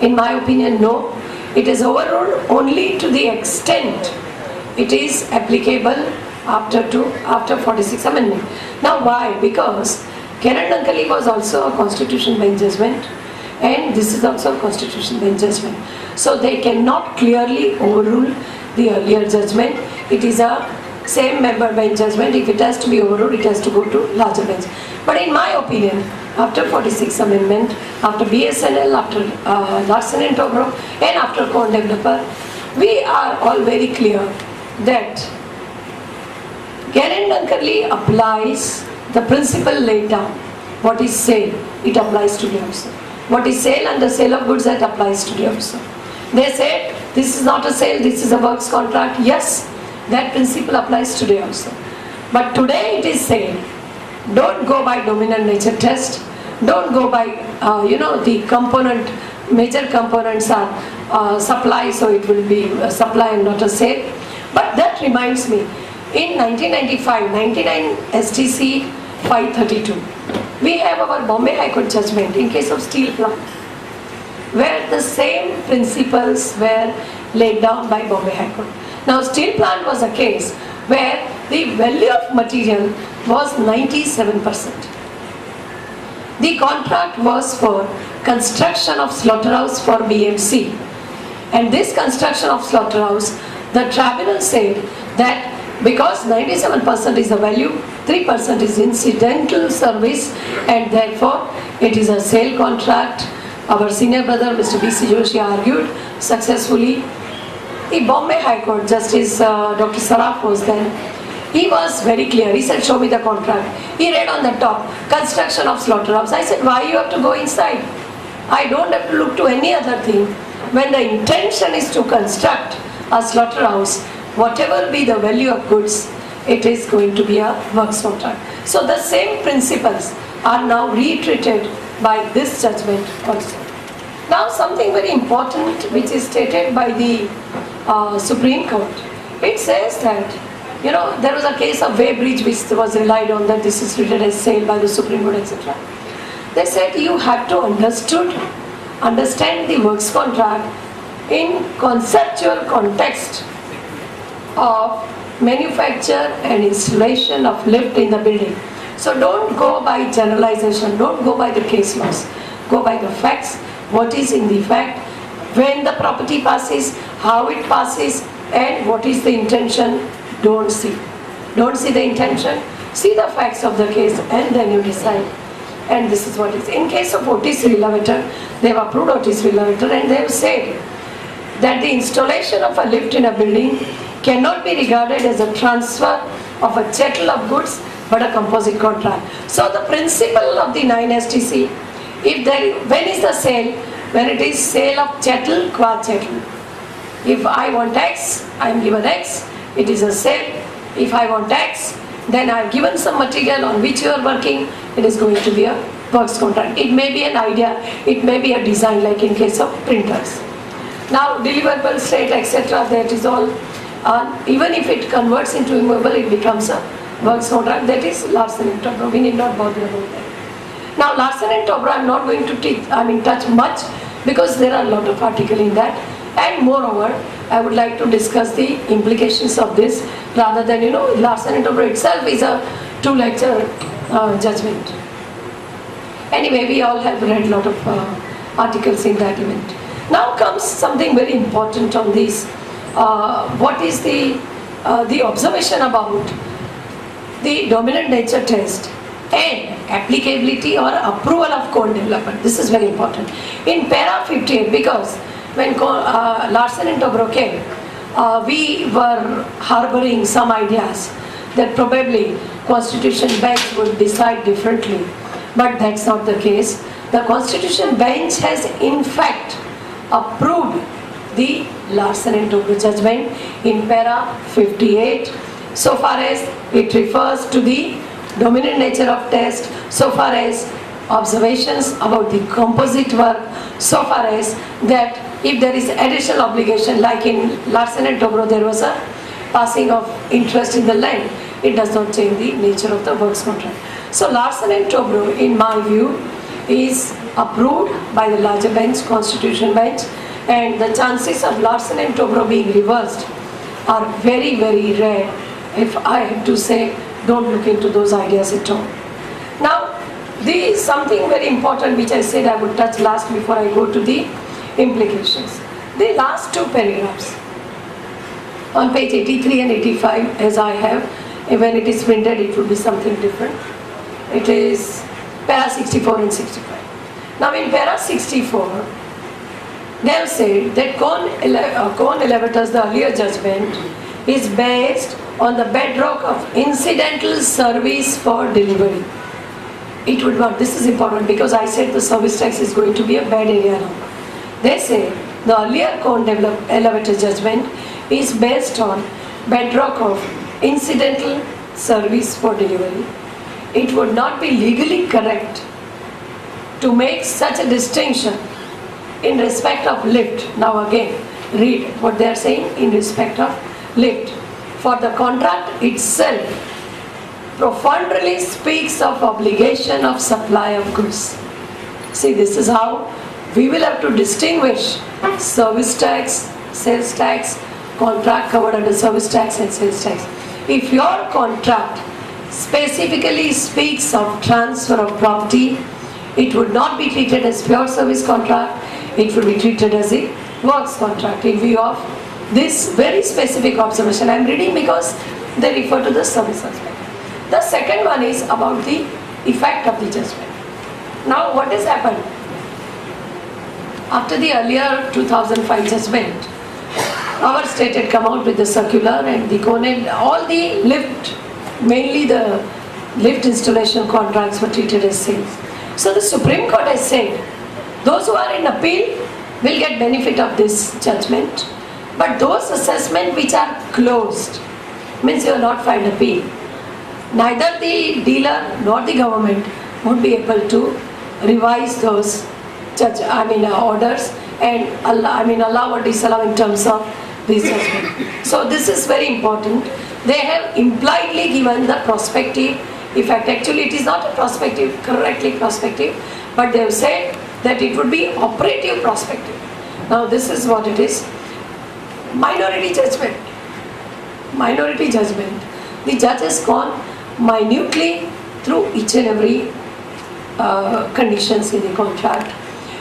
In my opinion, no. It is overruled only to the extent it is applicable after 46 amendment. Now why? Because Kiran Nankali was also a constitution bench judgment, and this is also a constitution bench judgment. So they cannot clearly overrule the earlier judgment. It is a same member bench judgment. If it has to be overruled, it has to go to larger bench. But in my opinion, after 46 amendment, after BSNL, after Larsen & Toubro, and after Corn Developer, we are all very clear that Kiran Nankali applies the principle laid down. What is sale? It applies today also. What is sale and the sale of goods, that applies today also. They said this is not a sale, this is a works contract. Yes, that principle applies today also. But today it is sale. Don't go by dominant nature test. Don't go by the component. Major components are supply, so it will be a supply and not a sale. But that reminds me, in 1995, 99 STC 532, we have our Bombay High Court judgment in case of steel plant, where the same principles were laid down by Bombay High Court. Now, steel plant was a case where the value of material was 97%. The contract was for construction of slaughterhouse for BMC. And this construction of slaughterhouse, the tribunal said that because 97% is the value, 3% is incidental service, and therefore it is a sale contract. Our senior brother Mr. B.C. Joshi argued successfully. The Bombay High Court Justice Dr. Saraf was then. He was very clear. He said, show me the contract. He read on the top, construction of slaughterhouse. I said, why you have to go inside? I don't have to look to any other thing. When the intention is to construct a slaughterhouse, whatever be the value of goods, it is going to be a works contract. So the same principles are now reiterated by this judgment also. Now something very important which is stated by the Supreme Court. It says that, there was a case of Weybridge which was relied on, that this is treated as sale by the Supreme Court, etc. They said you have to understand the works contract in conceptual context of manufacture and installation of lift in the building. So don't go by generalization, don't go by the case laws, go by the facts, what is in the fact, when the property passes, how it passes, and what is the intention. Don't see the intention, see the facts of the case, and then you decide. And this is what is. In case of Otis Relavator, they have approved Otis Relavator, and they have said that the installation of a lift in a building cannot be regarded as a transfer of a chattel of goods, but a composite contract. So the principle of the 9 STC, when is the sale? When it is sale of chattel qua chattel. If I want X, I am given X, it is a sale. If I want X, then I have given some material on which you are working, it is going to be a works contract. It may be an idea, it may be a design, like in case of printers. Now deliverable state, etc., that is all, even if it converts into immovable, it becomes a works contract. That is Larsen & Toubro. We need not bother about that. Now Larsen & Toubro I am not going to touch much, because there are a lot of articles in that. And moreover, I would like to discuss the implications of this, rather than, Larsen & Toubro itself is a 2-lecture judgment. Anyway, we all have read a lot of articles in that event. Now comes something very important on this. What is the observation about the dominant nature test and applicability or approval of Corn Development? This is very important. In para 58, because when Larsen & Toubro came, we were harboring some ideas that probably Constitution Bench would decide differently, but that's not the case. The Constitution Bench has in fact approved the Larsen & Toubro judgment in para 58, so far as it refers to the dominant nature of test, so far as observations about the composite work, so far as that if there is additional obligation, like in Larsen & Toubro there was a passing of interest in the land, it does not change the nature of the works contract. So Larsen & Toubro, in my view, is approved by the larger bench, Constitution bench, and the chances of Larsen and Toubro being reversed are very, very rare. If I have to say, don't look into those ideas at all. Now, this is something very important which I said I would touch last before I go to the implications. The last two paragraphs on page 83 and 85, as I have, when it is printed it would be something different. It is para 64 and 65. Now in para 64, they have said that Cohen Elevators, the earlier judgment, is based on the bedrock of incidental service for delivery. It would not, this is important because I said the service tax is going to be a bad area now. They say the earlier Cohen Elevator judgment is based on bedrock of incidental service for delivery. It would not be legally correct to make such a distinction in respect of lift. Now again, read what they are saying in respect of lift. For the contract itself profoundly speaks of obligation of supply of goods. See, this is how we will have to distinguish service tax, sales tax, contract covered under service tax and sales tax. If your contract specifically speaks of transfer of property, it would not be treated as pure service contract, it would be treated as a works contract in view of this very specific observation. I am reading because they refer to the service aspect. The second one is about the effect of the judgment. Now what has happened? After the earlier 2005 judgment, our state had come out with the circular and the Cohen, all the lift, mainly the lift installation contracts were treated as sales. So the Supreme Court has said, those who are in appeal will get benefit of this judgment, but those assessments which are closed, means you are not filed appeal, neither the dealer nor the government would be able to revise those orders and allow or disallow in terms of this judgment. So this is very important. They have impliedly given the prospective effect. Actually it is not a prospective, correctly prospective, but they have said that it would be operative prospective. Now this is what it is. Minority judgment. Minority judgment. The judge has gone minutely through each and every conditions in the contract.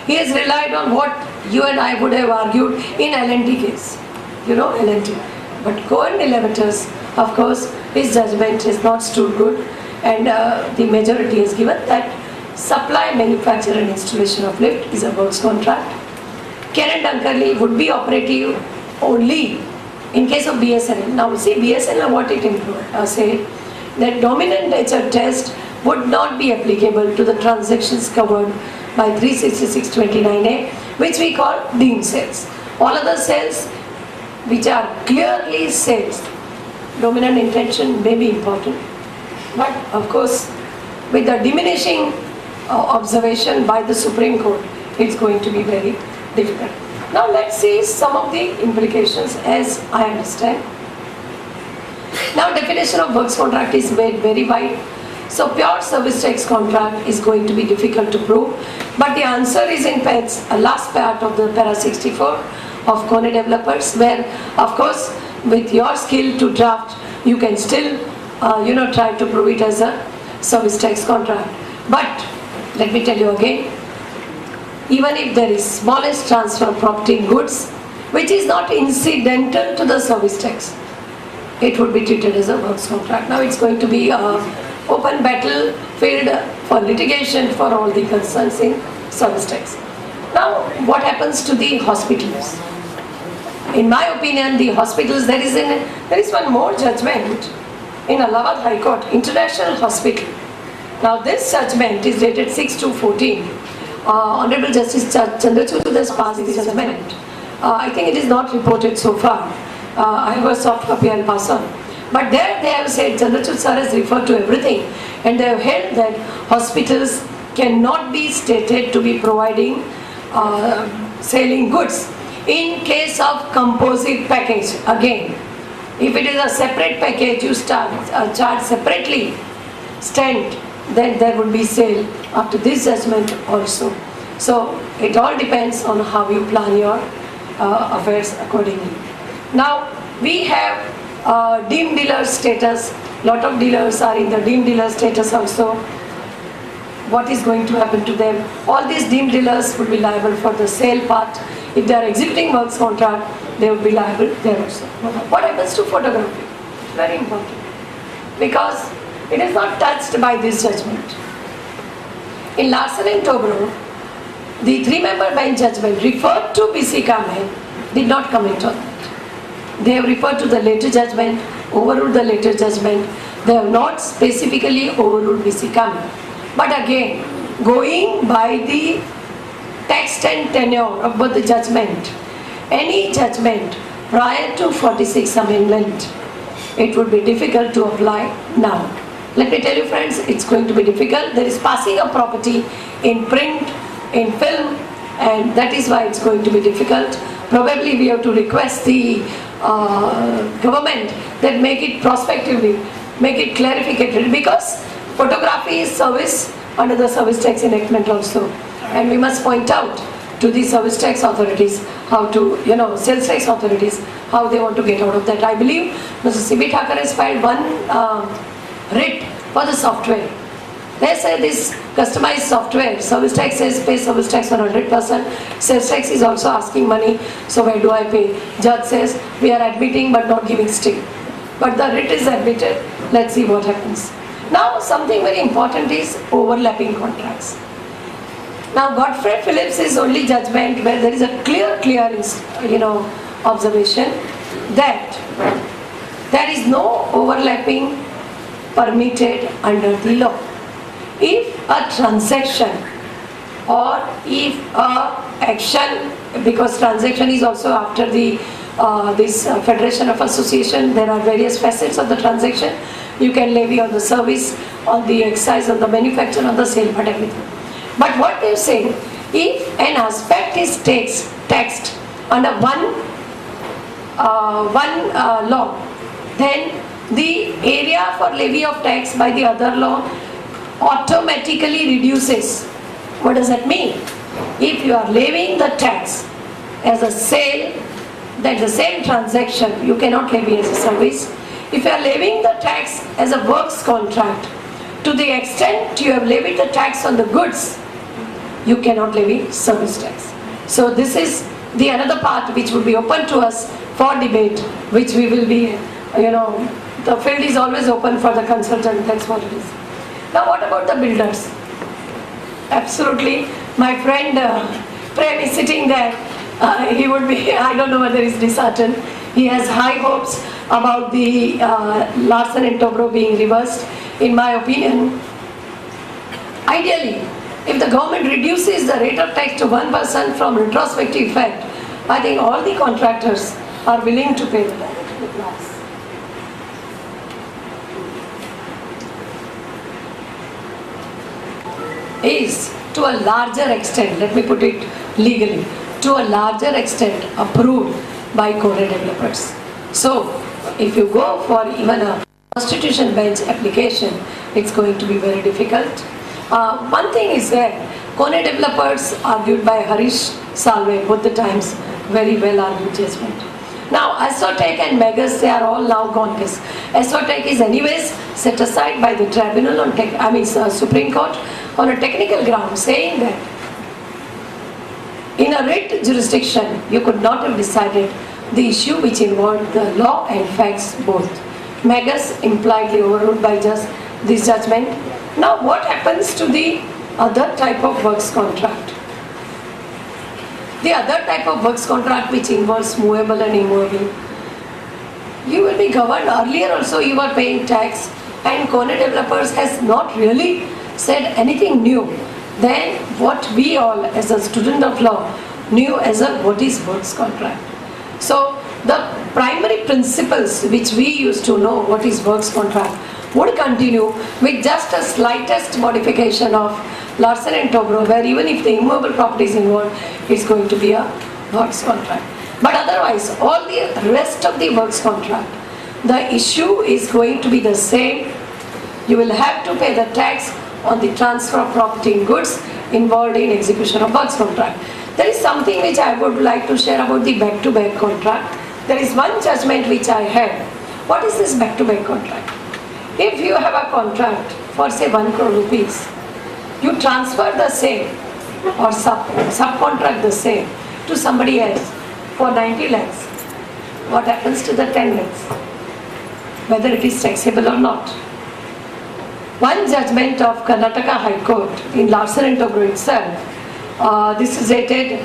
He has relied on what you and I would have argued in L&T case. You know L&T. But Cohen Elevators, of course, his judgment is not stood good, and the majority is given that supply, manufacture and installation of lift is a works contract. Karen Dunkerley would be operative only in case of BSNL. Now see, BSNL what it said, that dominant nature test would not be applicable to the transactions covered by 366(29)A, which we call deemed sales. All other sales which are clearly sales, dominant intention may be important, but of course with the diminishing observation by the Supreme Court, it's going to be very difficult. Now let's see some of the implications as I understand. Now definition of works contract is made very wide. So pure service tax contract is going to be difficult to prove, but the answer is in last part of the para 64 of Cohen Developers, where of course with your skill to draft you can still try to prove it as a service tax contract. But let me tell you again, even if there is smallest transfer of property in goods which is not incidental to the service tax, it would be treated as a works contract. Now it's going to be open battlefield for litigation for all the concerns in service tax. Now what happens to the hospitals? In my opinion, the hospitals, there is one more judgment in Allahabad High Court, International Hospital. Now this judgment is dated 6/2/14. Honorable Justice Chandrachud has passed this judgment. I think it is not reported so far. I have a soft copy, I'll pass on. But there they have said, Chandrachud sir has referred to everything, and they have held that hospitals cannot be stated to be providing selling goods in case of composite package. Again, if it is a separate package, you charge separately stent, then there would be sale after this judgment also. So it all depends on how you plan your affairs accordingly. Now we have deemed dealer status. Lot of dealers are in the deemed dealer status also. What is going to happen to them? All these deemed dealers would be liable for the sale part. If they are executing works contract, they would be liable there also. What happens to photography? Very important, because it is not touched by this judgment. In Larsen and Toubro, the three-member bench judgment referred to BC Kamen did not comment on that. They have referred to the later judgment, overruled the later judgment. They have not specifically overruled BC Kamen. But again, going by the text and tenure of both the judgment, any judgment prior to 46 amendment, it would be difficult to apply now. Let me tell you friends, it's going to be difficult. There is passing of property in print, in film, and that is why it's going to be difficult. Probably we have to request the government that make it prospectively, make it clarificated, because photography is service under the service tax enactment also, and we must point out to the service tax authorities how to, sales tax authorities, how they want to get out of that. I believe Mr. C.B. Thakur has filed one writ for the software. They say this customized software, service tax says pay service tax on 100%, sales tax is also asking money, so where do I pay? Judge says we are admitting but not giving stay. But the writ is admitted, let's see what happens. Now something very important is overlapping contracts. Now Godfrey Phillips is only judgment where there is a clear observation that there is no overlapping permitted under the law. If a transaction or if a action, because transaction is also after the this Federation of Association, there are various facets of the transaction. You can levy on the service, on the excise, on the manufacture, on the sale, but everything. But what they say, if an aspect is taxed under one law, then the area for levy of tax by the other law automatically reduces. What does that mean? If you are levying the tax as a sale, that's the same transaction, you cannot levy as a service. If you are levying the tax as a works contract, to the extent you have levied the tax on the goods, you cannot levy service tax. So this is the another part which will be open to us for debate, which we will be, the field is always open for the consultant, that's what it is. Now what about the builders? Absolutely, my friend Prem is sitting there, he would be, I don't know whether he's disheartened. He has high hopes about the Larsen and Toubro being reversed. In my opinion, ideally, if the government reduces the rate of tax to 1% from retrospective effect, I think all the contractors are willing to pay the tax. Is to a larger extent, let me put it legally, to a larger extent approved by Kone developers. So, if you go for even a constitution bench application, it's going to be very difficult. One thing is that Kone developers argued by Harish Salve both the times, very well argued judgment. Now Asotec and Megas, they are all now gone because Asotec is anyways set aside by the tribunal on Supreme Court on a technical ground, saying that in a writ jurisdiction you could not have decided the issue which involved the law and facts both. Megas impliedly overruled by just this judgment. Now what happens to the other type of works contract? The other type of works contract which involves movable and immovable, you will be governed. Earlier also you were paying tax, and Kone developers has not really said anything new than what we all as a student of law knew as what is works contract. So the primary principles which we used to know what is works contract would continue with just a slightest modification of Larsen and Toubro, where even if the immovable property is involved, it's going to be a works contract. But otherwise, all the rest of the works contract, the issue is going to be the same. You will have to pay the tax on the transfer of property and goods involved in execution of works contract. There is something which I would like to share about the back-to-back contract. There is one judgment which I had. What is this back-to-back contract? If you have a contract for say 1 crore rupees, you transfer the same or subcontract the same to somebody else for 90 lakhs. What happens to the 10 lakhs? Whether it is taxable or not. One judgment of Karnataka High Court in Larsen and Toubro itself, this is dated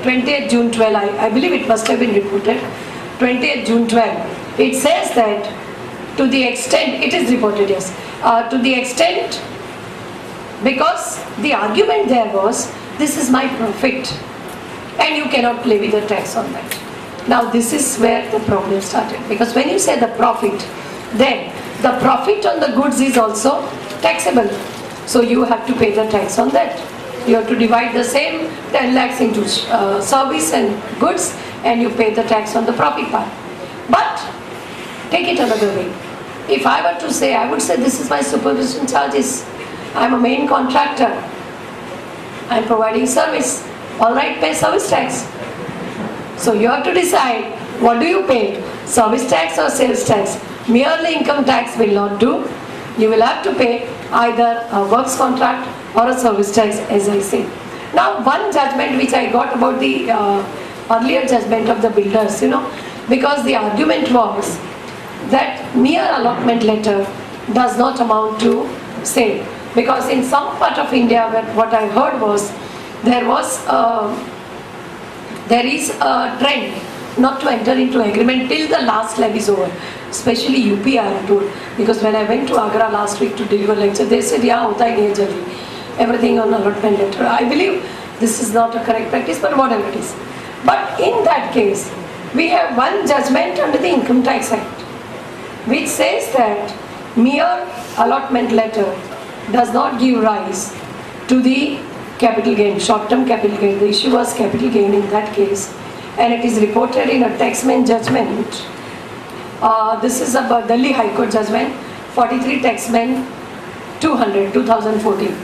20th June 12, I believe it must have been reported, 20th June 12. It says that to the extent, it is reported, yes, to the extent, because the argument there was, this is my profit and you cannot levy the tax on that. Now this is where the problem started, because when you say the profit, then the profit on the goods is also taxable. So you have to pay the tax on that. You have to divide the same 10 lakhs into service and goods, and you pay the tax on the profit part. But take it another way. If I were to say, I would say this is my supervision charges. I am a main contractor. I am providing service. All right, pay service tax. So you have to decide, what do you pay? Service tax or sales tax? Merely income tax will not do. You will have to pay either a works contract or a service tax, as I say. Now one judgment which I got about the earlier judgment of the builders, because the argument was that mere allotment letter does not amount to sale. Because in some part of India, what I heard was, there is a trend not to enter into agreement till the last levy is over. Especially UP, I am told, because when I went to Agra last week to deliver lecture, they said, yeah, hota hi nahi hai jaldi. Everything on allotment letter. I believe this is not a correct practice, but whatever it is. But in that case, we have one judgment under the Income Tax Act, which says that mere allotment letter does not give rise to the capital gain, short-term capital gain. The issue was capital gain in that case, and it is reported in a taxman judgment. This is about Delhi High Court judgment, 43 taxman 2014.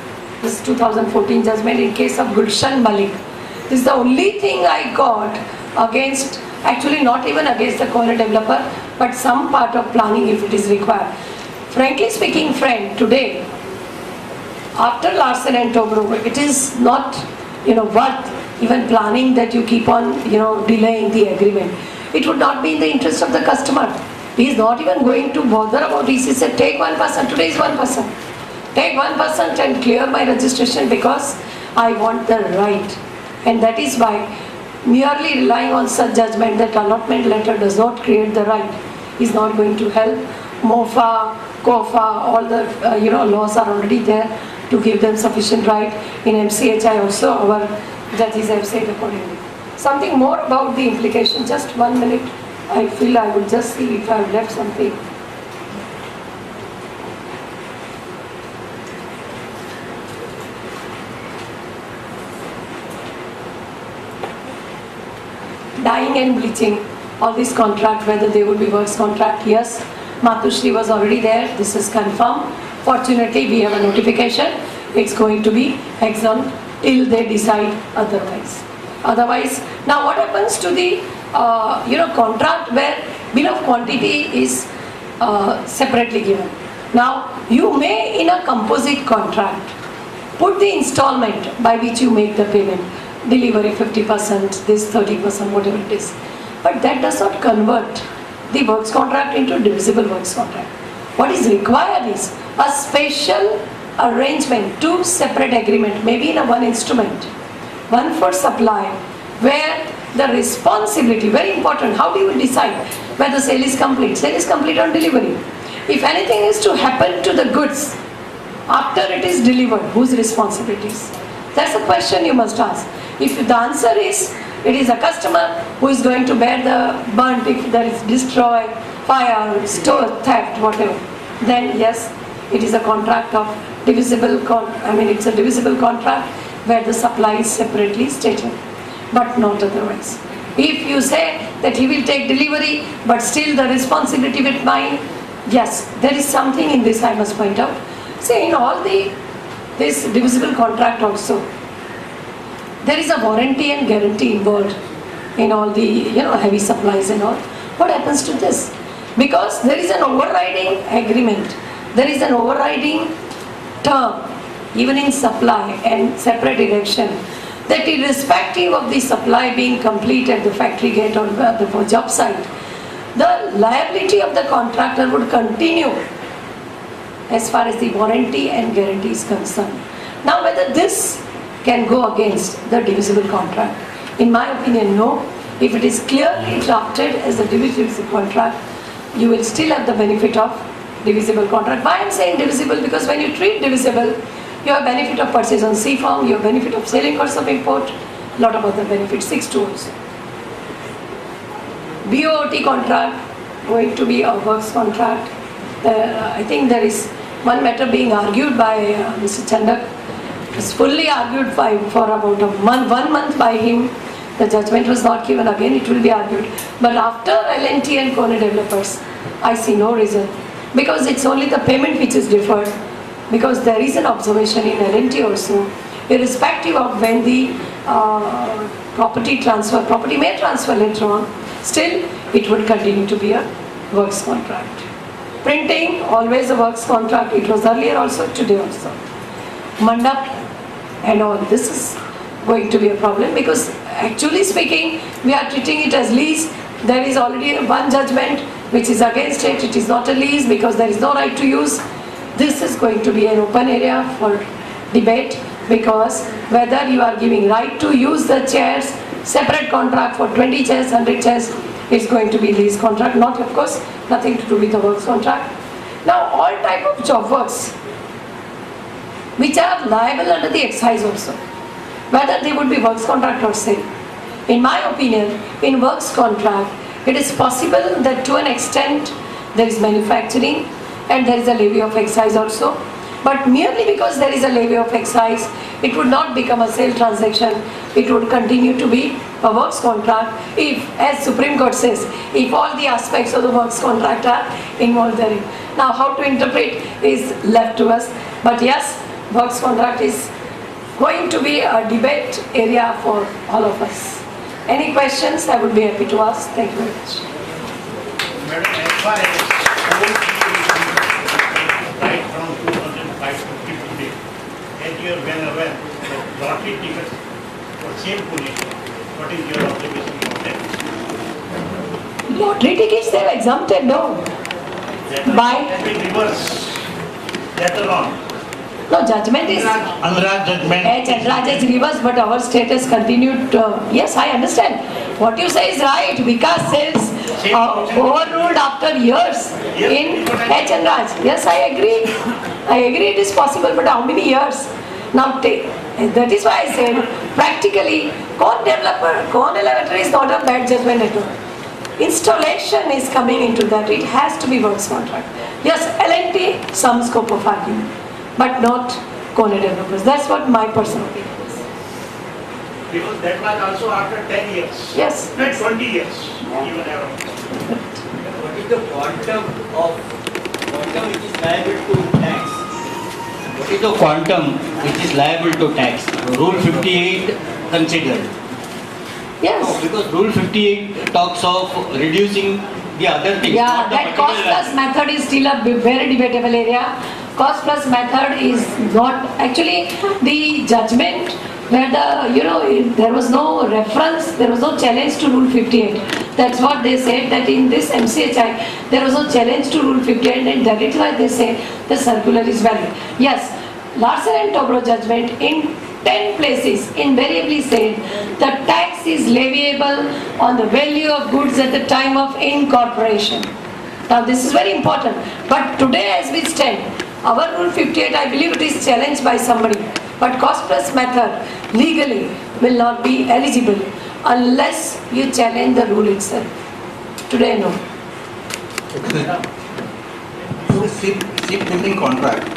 This 2014 judgment in case of Gulshan Malik. This is the only thing I got against, actually not even against the corner developer, but some part of planning if it is required. Frankly speaking, friend, today, after Larsen and Toubro, it is not, worth even planning that you keep on, delaying the agreement. It would not be in the interest of the customer. He is not even going to bother about it. He said, take 1%, today is 1%. Take 1% and clear my registration because I want the right. And that is why merely relying on such judgment that allotment letter does not create the right is not going to help. MOFA, COFA, all the laws are already there to give them sufficient right. In MCHI also our judges have said accordingly. Something more about the implication, just 1 minute. I feel I would just see if I have left something. Dyeing and bleaching, all these contract, whether they would be works contract, yes. Matushri was already there, this is confirmed. Fortunately, we have a notification. It's going to be exhumed till they decide otherwise. Otherwise, now what happens to the contract where bill of quantity is separately given? Now, you may in a composite contract put the installment by which you make the payment. Delivery 50%, this 30%, whatever it is. But that does not convert the works contract into divisible works contract. What is required is a special arrangement, two separate agreement, maybe in a one instrument. One for supply, where the responsibility, very important, how do you decide whether sale is complete? Sale is complete on delivery. If anything is to happen to the goods after it is delivered, whose responsibilities? That's a question you must ask. If the answer is, it is a customer who is going to bear the burnt if there is destroy, fire, store, theft, whatever, then yes, it is a contract of divisible, it's a divisible contract where the supply is separately stated, but not otherwise. If you say that he will take delivery, but still the responsibility with mine, yes, there is something in this I must point out. See, in all the this divisible contract also, there is a warranty and guarantee involved in all the heavy supplies and all. What happens to this? Because there is an overriding agreement, there is an overriding term even in supply and separate erection, that irrespective of the supply being complete at the factory gate or the job site, the liability of the contractor would continue as far as the warranty and guarantee is concerned. Now whether this can go against the divisible contract, in my opinion, no. If it is clearly drafted as a divisible contract, you will still have the benefit of divisible contract. Why I am saying divisible? Because when you treat divisible, you have benefit of purchase on C form, you have benefit of selling cost of import, lot of other benefits, 6(2) also. BOT contract, going to be a works contract. I think there is one matter being argued by Mr. Chandak. It was fully argued for about 1 month by him. The judgment was not given. Again it will be argued. But after L&T and Kone developers, I see no reason. Because it's only the payment which is deferred. Because there is an observation in L&T also, irrespective of when the property may transfer later on, still it would continue to be a works contract. Printing, always a works contract. It was earlier also, today also. Mandap and all, this is going to be a problem, because actually speaking, we are treating it as lease. There is already one judgment which is against it. It is not a lease because there is no right to use. This is going to be an open area for debate, because whether you are giving right to use the chairs, separate contract for 20 chairs, 100 chairs, is going to be lease contract, not of course, nothing to do with the works contract. Now all type of job works which are liable under the excise also, whether they would be works contract or sale. In my opinion, in works contract, it is possible that to an extent there is manufacturing and there is a levy of excise also. But merely because there is a levy of excise, it would not become a sale transaction. It would continue to be a works contract if, as Supreme Court says, if all the aspects of the works contract are involved therein. Now how to interpret is left to us. But yes, works contract is going to be a debate area for all of us. Any questions? I would be happy to ask. Thank you very much. Madam, as far as right from 2005 to today, as you are well aware that lottery tickets for same position, what is your observation on that? Lottery tickets, they are exempted, no? That By? has been reversed later on. No, judgment is... Anurag judgment. Chandraj is reversed, but our state has continued. Yes, I understand. What you say is right. Vikas says overruled after years in Chandraj. Yes, I agree. I agree it is possible, but how many years? Now, that is why I said, practically, Kone elevator is not a bad judgment at all. Installation is coming into that. It has to be works contract. Yes, L&T, some scope of argument, but not Kone developers. That's what my personal opinion is. Because that was also after 10 years. Yes. Not 20 years. Even around. What is the quantum which is liable to tax? What is the quantum which is liable to tax? Rule 58 considered. Yes. No, because Rule 58 talks of reducing the other things. Yeah, not the that cost particular- plus method is still a very debatable area. Cost plus method is not actually the judgment where there was no reference, there was no challenge to Rule 58. That's what they said, that in this MCHI there was no challenge to Rule 58, and that is why they say the circular is valid. Yes, Larsen and Toubro judgment in 10 places invariably said the tax is leviable on the value of goods at the time of incorporation. Now this is very important. But today as we stand, our Rule 58, I believe it is challenged by somebody. But cost plus method legally will not be eligible unless you challenge the rule itself. Today, no. Shipbuilding contract.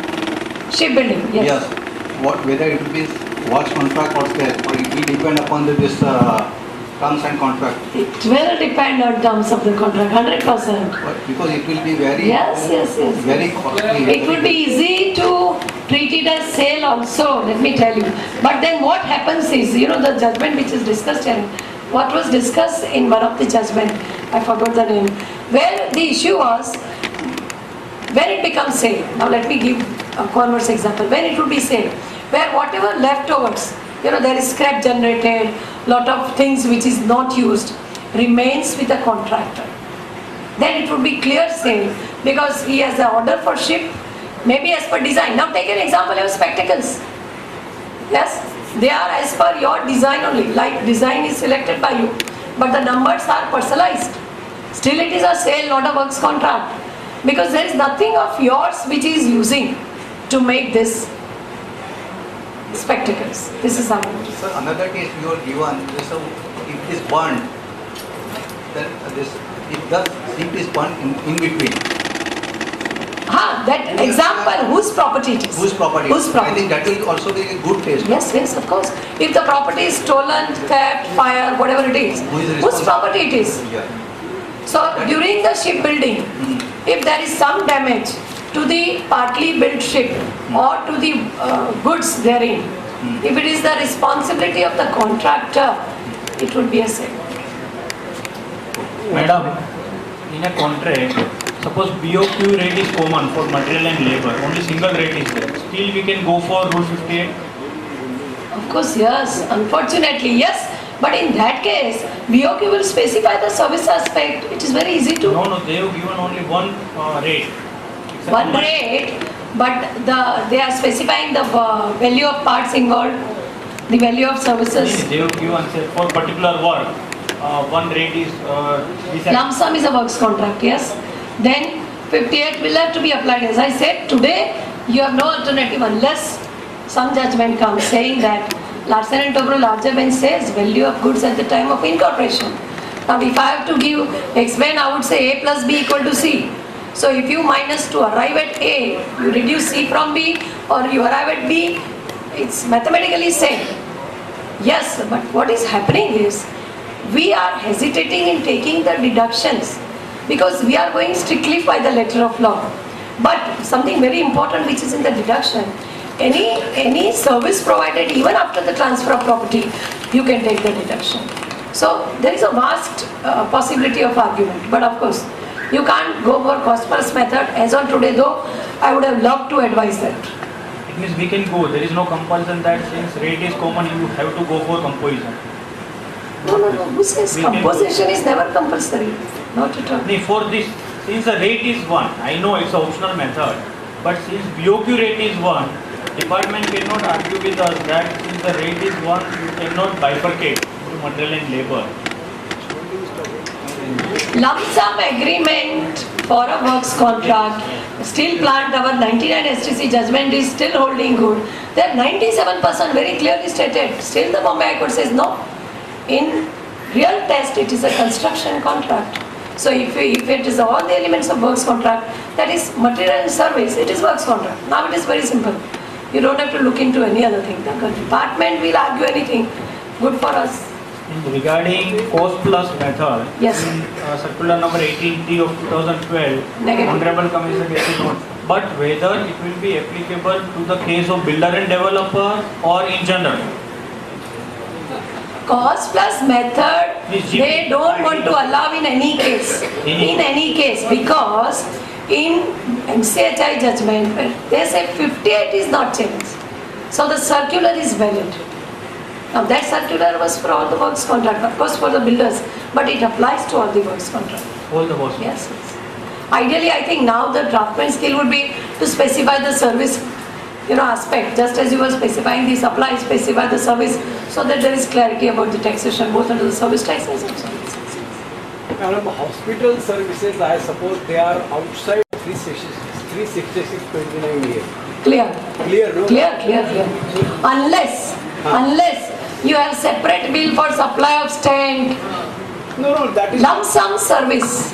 Shipbuilding, yes. Yes. Whether it will be works contract or sale, or it will depend upon this terms and contract? It will depend on terms of the contract, 100%. Because it will be very, Yes. very costly. It would be easy to treat it as sale also, let me tell you. But then what happens is, the judgment which is discussed here, what was discussed in one of the judgment, I forgot the name, where the issue was, when it becomes sale, now let me give a converse example, when it would be sale, where whatever leftovers, there is scrap generated, lot of things which is not used, remains with the contractor. Then it would be clear sale, because he has an order for ship, maybe as per design. Now take an example of spectacles. Yes, they are as per your design only, like design is selected by you, but the numbers are personalized. Still it is a sale, not a works contract, because there is nothing of yours which is using to make this spectacles. This is how it is. Sir, another case you are given, this, if it is burned, then if the ship is burned in between. That example, whose property it is? Whose property? Whose I property? think that will also be a good case. Yes, of course. If the property is stolen, theft, fire, whatever it is, Who is whose responsible? property it is? Yeah. So during the shipbuilding, if there is some damage to the partly built ship or to the goods therein, if it is the responsibility of the contractor, it would be a sale. Madam, in a contract, suppose BOQ rate is common for material and labor, only single rate is there. Still we can go for Rule 58. Of course, yes. Unfortunately, yes. But in that case, BOQ will specify the service aspect. It is very easy to. No, they have given only one rate. It's a One common- rate, but they are specifying the value of parts involved, the value of services. They have given say, for particular work, one rate is this. Lump sum is a works contract, yes. Then 58 will have to be applied. As I said, today you have no alternative unless some judgment comes saying that Larsen and Toubro larger bench says value of goods at the time of incorporation. Now if I have to explain, I would say A plus B equal to C. So if you minus to arrive at A, you reduce C from B, or you arrive at B, it's mathematically same. Yes, but what is happening is, we are hesitating in taking the deductions because we are going strictly by the letter of law. But something very important which is in the deduction, any service provided even after the transfer of property, you can take the deduction. So there is a vast possibility of argument, but of course you can't go for cost plus method as on today, though I would have loved to advise that. It means we can go. There is no compulsion that since rate is common, you have to go for composition. No. Who says We can- composition is never compulsory? Not at all. No, for this, since the rate is 1, I know it's an optional method, but since BOQ rate is 1, department cannot argue with us that since the rate is 1, you cannot bifurcate to material and labor. Lump sum agreement for a works contract, steel plant, our 99 STC judgment is still holding good. There 97% very clearly stated. Still the Bombay High Court says no. In real test, it is a construction contract. So if it is all the elements of works contract, that is material and service, it is works contract. Now it is very simple. You don't have to look into any other thing. The department will argue anything good for us. Regarding cost plus method, Yes. in circular number 18T of 2012, Negative. Honorable Commissioner gets it note. But whether it will be applicable to the case of builder and developer or in general. Cost plus method, Yes, they don't want to allow in any case. In any case, because in MCHI judgment, they say 58 is not changed. So the circular is valid. Now that circular was for all the works contract, of course for the builders, but it applies to all the works contract. All the boss. Yes. Ideally, I think now the draftman skill would be to specify the service, aspect, just as you were specifying the supply, specify the service, so that there is clarity about the taxation, both under the service taxes and service taxes. Madam, hospital services, I suppose they are outside 366/29A. Clear? Clear, no? Clear. Unless you have separate bill for supply of stent, No, that is lump sum service.